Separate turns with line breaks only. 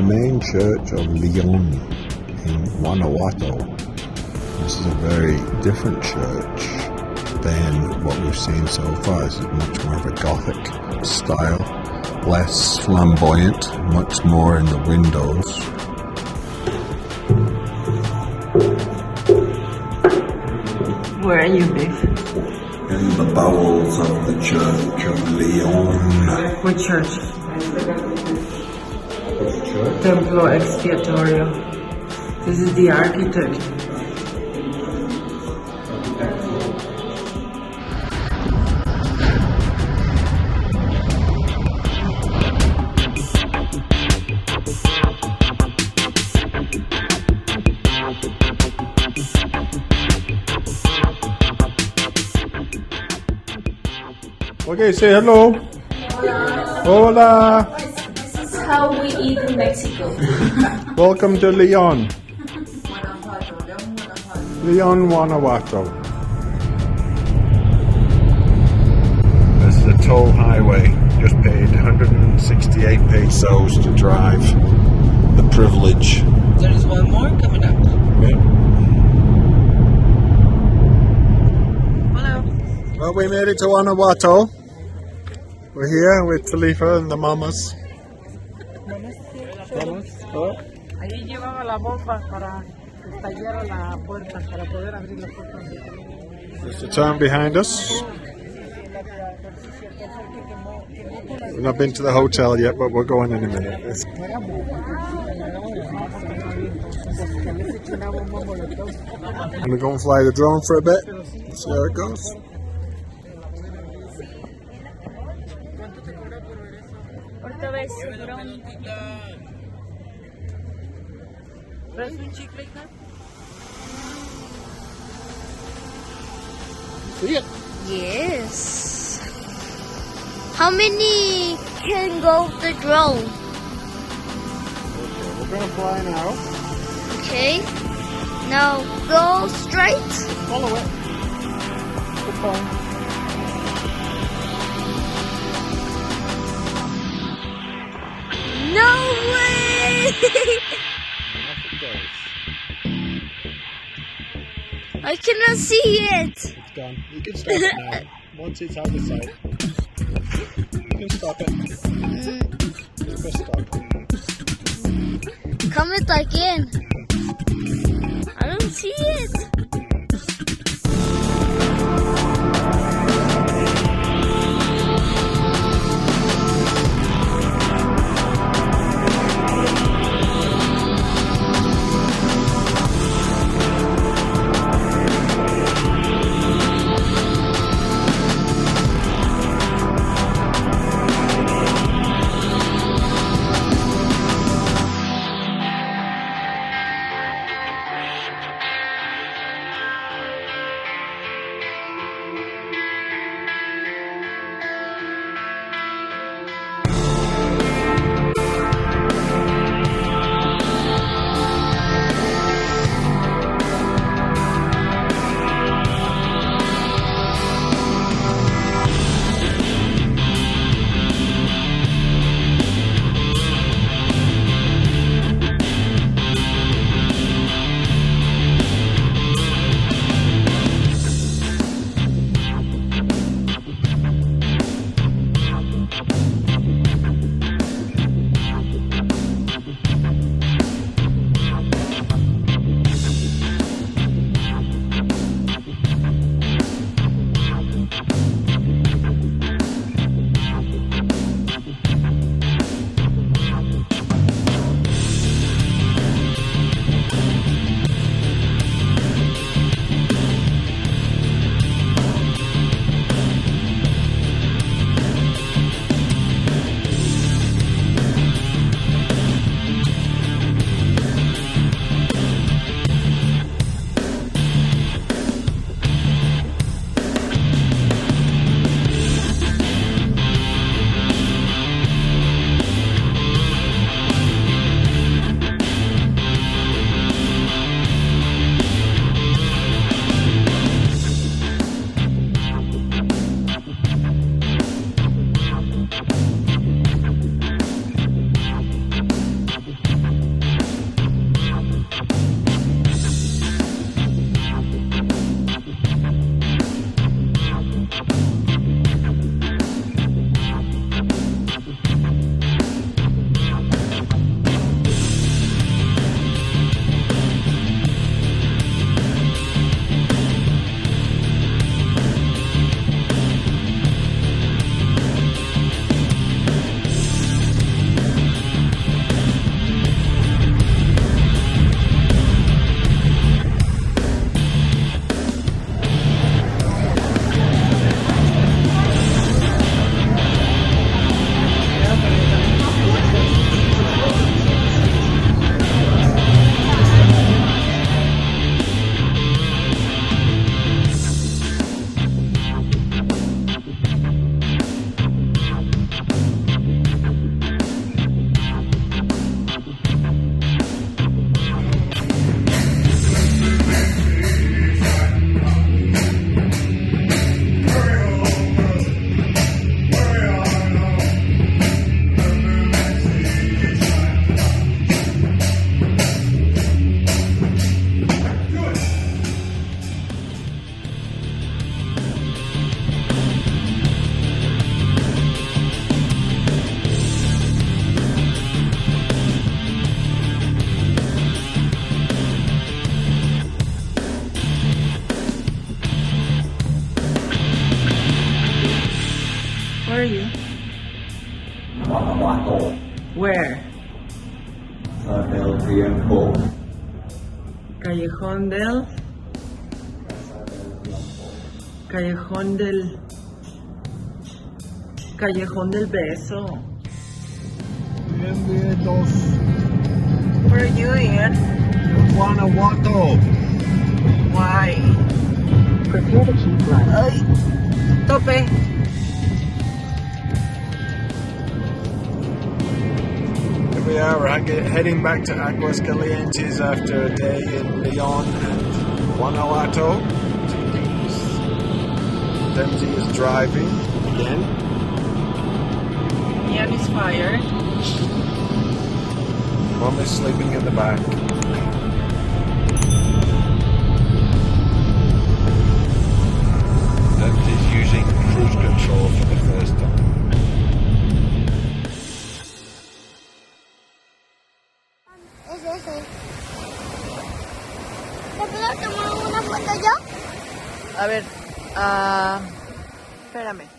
main church of Leon in Guanajuato. This is a very different church than what we've seen so far. This is much more of a Gothic style, less flamboyant, much more in the windows.
Where are you, Biff?
In the bowels of the Church of Leon.
What church?
Which church?
Templo Expiatorio. This is the architect.
Okay, say hello. Hola.
This is how we eat in Mexico.
Welcome to Leon. Leon, Guanajuato. This is a toll highway. Just paid 168 pesos to drive. The privilege.
There's one more coming up. Hello.
Well, we made it to Guanajuato. We're here with Talitha and the mamas.
Ahí llevaba la bomba para que estallara la puerta, para poder abrir la puerta.
There's the town behind us. We've not been to the hotel yet, but we're going in a minute. I'm going to go and fly the drone for a bit. See how it goes. See it?
Yes. How many can go the drone?
Okay, we're going to fly now.
Okay. Now go straight.
Follow it. Good phone.
No way!
Off it goes.
I cannot see it.
It's done. You can stop it now. Once it's out of sight. You can stop it. Just press stop.
Come it again. I don't see it.
Tiempo.
Callejón del... Callejón del... Callejón del Beso.
Bienvenidos
Where are you in?
to Guanajuato.
Why?
Prepare to keep right.
Ay, tope.
Here we are, we're heading back to Aguascalientes after a day in Leon and Guanajuato. Demze is driving again.
Ian is fired.
Mom is sleeping in the back. Demze is using cruise control for the first time.
Es ese. ¿Te puedo tomar una foto yo?
A ver, espérame.